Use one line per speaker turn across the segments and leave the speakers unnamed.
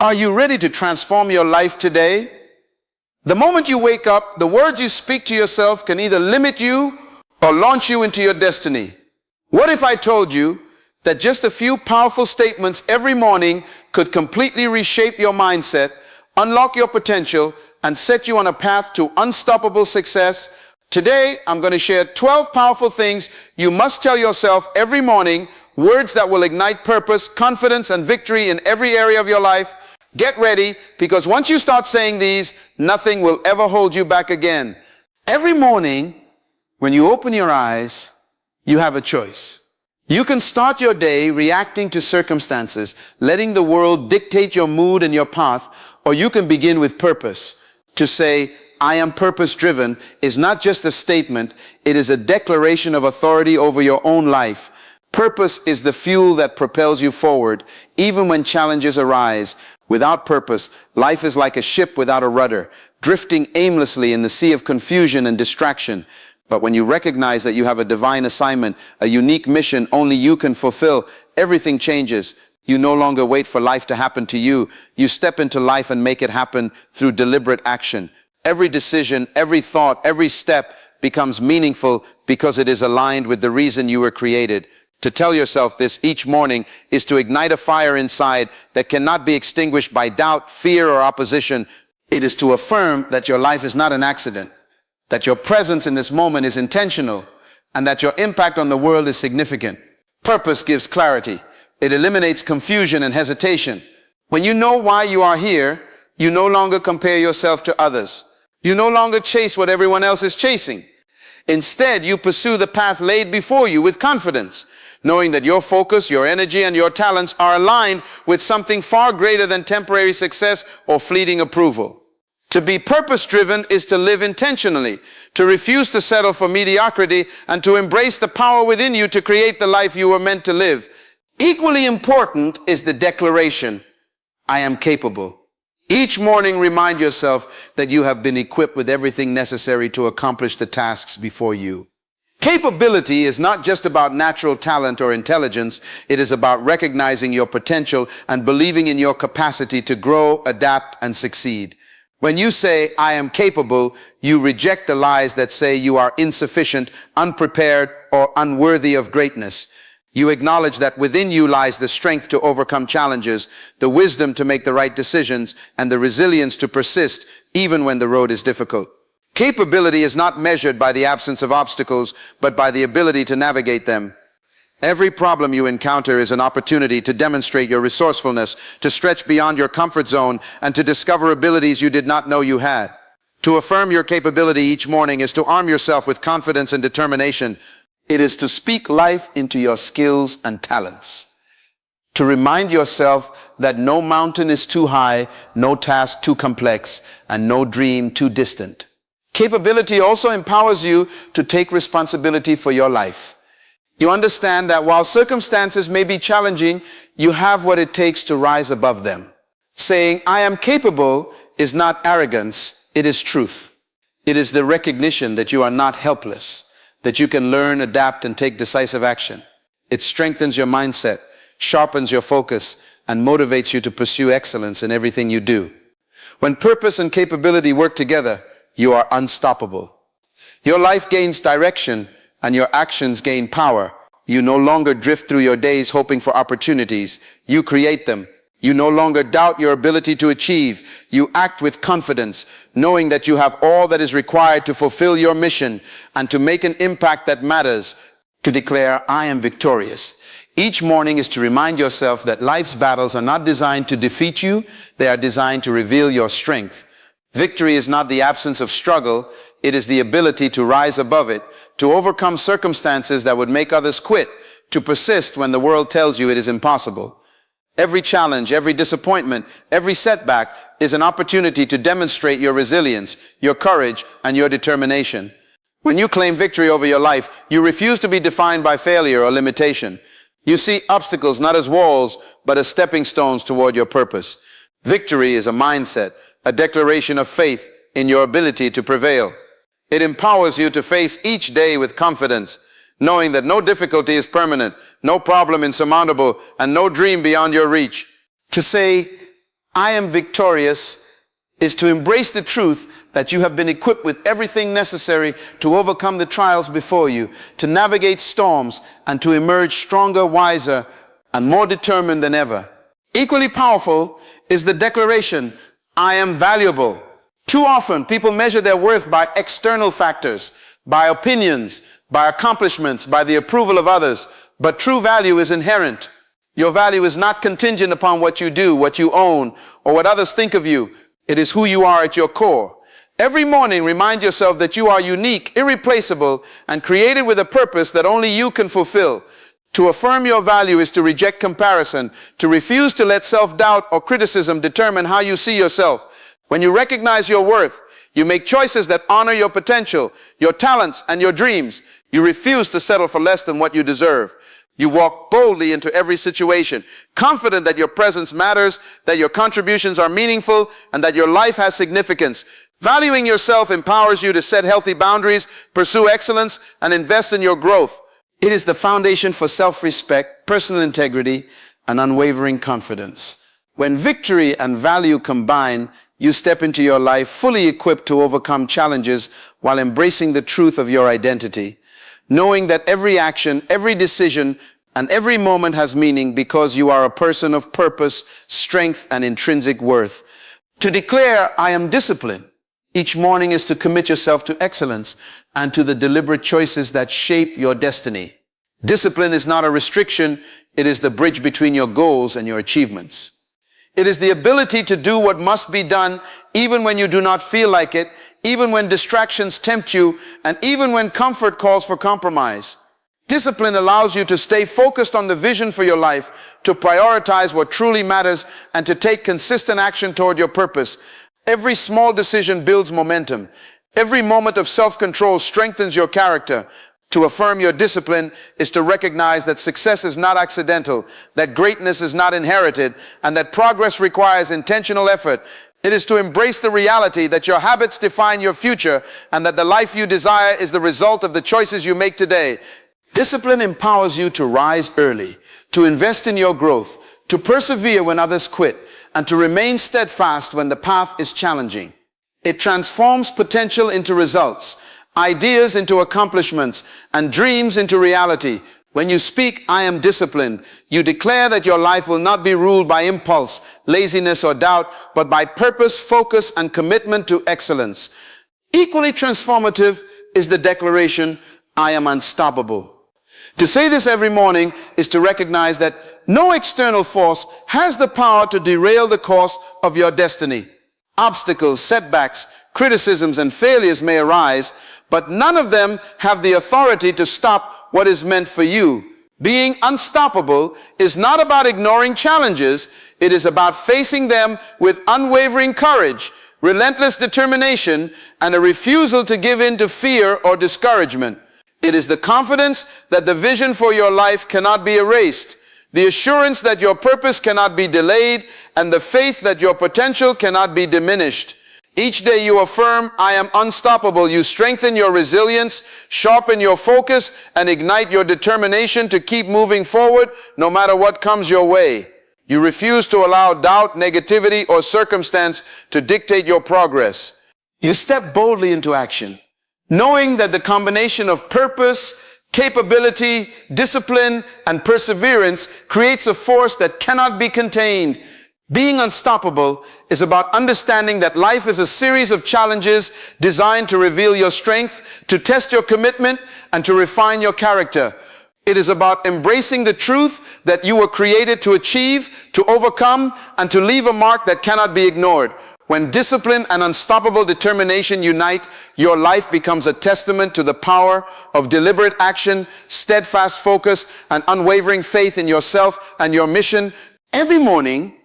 Are you ready to transform your life today? The moment you wake up, the words you speak to yourself can either limit you or launch you into your destiny. What if I told you that just a few powerful statements every morning could completely reshape your mindset, unlock your potential, and set you on a path to unstoppable success? Today, I'm going to share 12 powerful things you must tell yourself every morning, words that will ignite purpose, confidence, and victory in every area of your life. Get ready, because once you start saying these, nothing will ever hold you back again. Every morning, when you open your eyes, you have a choice. You can start your day reacting to circumstances, letting the world dictate your mood and your path, or you can begin with purpose. To say, I am purpose-driven is not just a statement, it is a declaration of authority over your own life. Purpose is the fuel that propels you forward, even when challenges arise. Without purpose, life is like a ship without a rudder, drifting aimlessly in the sea of confusion and distraction. But when you recognize that you have a divine assignment, a unique mission only you can fulfill, everything changes. You no longer wait for life to happen to you. You step into life and make it happen through deliberate action. Every decision, every thought, every step becomes meaningful because it is aligned with the reason you were created. To tell yourself this each morning is to ignite a fire inside that cannot be extinguished by doubt, fear, or opposition. It is to affirm that your life is not an accident, that your presence in this moment is intentional, and that your impact on the world is significant. Purpose gives clarity. It eliminates confusion and hesitation. When you know why you are here, you no longer compare yourself to others. You no longer chase what everyone else is chasing. Instead, you pursue the path laid before you with confidence, knowing that your focus, your energy, and your talents are aligned with something far greater than temporary success or fleeting approval. To be purpose-driven is to live intentionally, to refuse to settle for mediocrity, and to embrace the power within you to create the life you were meant to live. Equally important is the declaration, I am capable. Each morning, remind yourself that you have been equipped with everything necessary to accomplish the tasks before you. Capability is not just about natural talent or intelligence. It is about recognizing your potential and believing in your capacity to grow, adapt, and succeed. When you say, I am capable, you reject the lies that say you are insufficient, unprepared, or unworthy of greatness. You acknowledge that within you lies the strength to overcome challenges, the wisdom to make the right decisions, and the resilience to persist even when the road is difficult. Capability is not measured by the absence of obstacles, but by the ability to navigate them. Every problem you encounter is an opportunity to demonstrate your resourcefulness, to stretch beyond your comfort zone, and to discover abilities you did not know you had. To affirm your capability each morning is to arm yourself with confidence and determination. It is to speak life into your skills and talents. To remind yourself that no mountain is too high, no task too complex, and no dream too distant. Capability also empowers you to take responsibility for your life. You understand that while circumstances may be challenging, you have what it takes to rise above them. Saying, I am capable is not arrogance, it is truth. It is the recognition that you are not helpless, that you can learn, adapt, and take decisive action. It strengthens your mindset, sharpens your focus, and motivates you to pursue excellence in everything you do. When purpose and capability work together, you are unstoppable. Your life gains direction and your actions gain power. You no longer drift through your days hoping for opportunities. You create them. You no longer doubt your ability to achieve. You act with confidence, knowing that you have all that is required to fulfill your mission and to make an impact that matters. To declare, I am victorious. Each morning is to remind yourself that life's battles are not designed to defeat you. They are designed to reveal your strength. Victory is not the absence of struggle, it is the ability to rise above it, to overcome circumstances that would make others quit, to persist when the world tells you it is impossible. Every challenge, every disappointment, every setback is an opportunity to demonstrate your resilience, your courage, and your determination. When you claim victory over your life, you refuse to be defined by failure or limitation. You see obstacles not as walls, but as stepping stones toward your purpose. Victory is a mindset, a declaration of faith in your ability to prevail. It empowers you to face each day with confidence, knowing that no difficulty is permanent, no problem insurmountable, and no dream beyond your reach. To say, I am victorious is to embrace the truth that you have been equipped with everything necessary to overcome the trials before you, to navigate storms, and to emerge stronger, wiser, and more determined than ever. Equally powerful is the declaration, I am valuable. Too often, people measure their worth by external factors, by opinions, by accomplishments, by the approval of others. But true value is inherent. Your value is not contingent upon what you do, what you own, or what others think of you. It is who you are at your core. Every morning, remind yourself that you are unique, irreplaceable, and created with a purpose that only you can fulfill. To affirm your value is to reject comparison, to refuse to let self-doubt or criticism determine how you see yourself. When you recognize your worth, you make choices that honor your potential, your talents, and your dreams. You refuse to settle for less than what you deserve. You walk boldly into every situation, confident that your presence matters, that your contributions are meaningful, and that your life has significance. Valuing yourself empowers you to set healthy boundaries, pursue excellence, and invest in your growth. It is the foundation for self-respect, personal integrity, and unwavering confidence. When victory and value combine, you step into your life fully equipped to overcome challenges while embracing the truth of your identity, knowing that every action, every decision, and every moment has meaning because you are a person of purpose, strength, and intrinsic worth. To declare, I am disciplined, each morning is to commit yourself to excellence and to the deliberate choices that shape your destiny. Discipline is not a restriction, it is the bridge between your goals and your achievements. It is the ability to do what must be done even when you do not feel like it, even when distractions tempt you, and even when comfort calls for compromise. Discipline allows you to stay focused on the vision for your life, to prioritize what truly matters, and to take consistent action toward your purpose. Every small decision builds momentum. Every moment of self-control strengthens your character. To affirm your discipline is to recognize that success is not accidental, that greatness is not inherited, and that progress requires intentional effort. It is to embrace the reality that your habits define your future and that the life you desire is the result of the choices you make today. Discipline empowers you to rise early, to invest in your growth, to persevere when others quit, and to remain steadfast when the path is challenging. It transforms potential into results, ideas into accomplishments, and dreams into reality. When you speak, I am disciplined, you declare that your life will not be ruled by impulse, laziness, or doubt, but by purpose, focus, and commitment to excellence. Equally transformative is the declaration, I am unstoppable. To say this every morning is to recognize that no external force has the power to derail the course of your destiny. Obstacles, setbacks, criticisms, and failures may arise, but none of them have the authority to stop what is meant for you. Being unstoppable is not about ignoring challenges. It is about facing them with unwavering courage, relentless determination, and a refusal to give in to fear or discouragement. It is the confidence that the vision for your life cannot be erased, the assurance that your purpose cannot be delayed, and the faith that your potential cannot be diminished. Each day you affirm, I am unstoppable. You strengthen your resilience, sharpen your focus, and ignite your determination to keep moving forward no matter what comes your way. You refuse to allow doubt, negativity, or circumstance to dictate your progress. You step boldly into action, knowing that the combination of purpose, capability, discipline, and perseverance creates a force that cannot be contained. Being unstoppable is about understanding that life is a series of challenges designed to reveal your strength, to test your commitment, and to refine your character. It is about embracing the truth that you were created to achieve, to overcome, and to leave a mark that cannot be ignored. When discipline and unstoppable determination unite, your life becomes a testament to the power of deliberate action, steadfast focus, and unwavering faith in yourself and your mission. Every morning,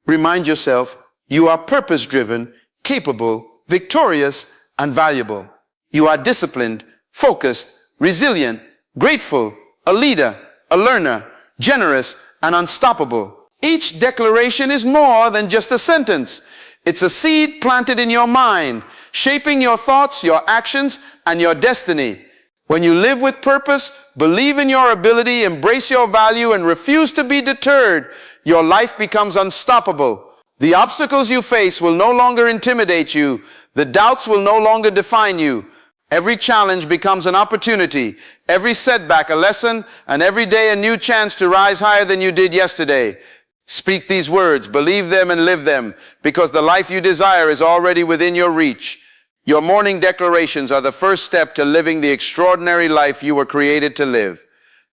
remind yourself, you are purpose-driven, capable, victorious, and valuable. You are disciplined, focused, resilient, grateful, a leader, a learner, generous, and unstoppable. Each declaration is more than just a sentence. It's a seed planted in your mind, shaping your thoughts, your actions, and your destiny. When you live with purpose, believe in your ability, embrace your value, and refuse to be deterred, your life becomes unstoppable. The obstacles you face will no longer intimidate you. The doubts will no longer define you. Every challenge becomes an opportunity, every setback a lesson, and every day a new chance to rise higher than you did yesterday. Speak these words, believe them and live them, because the life you desire is already within your reach. Your morning declarations are the first step to living the extraordinary life you were created to live.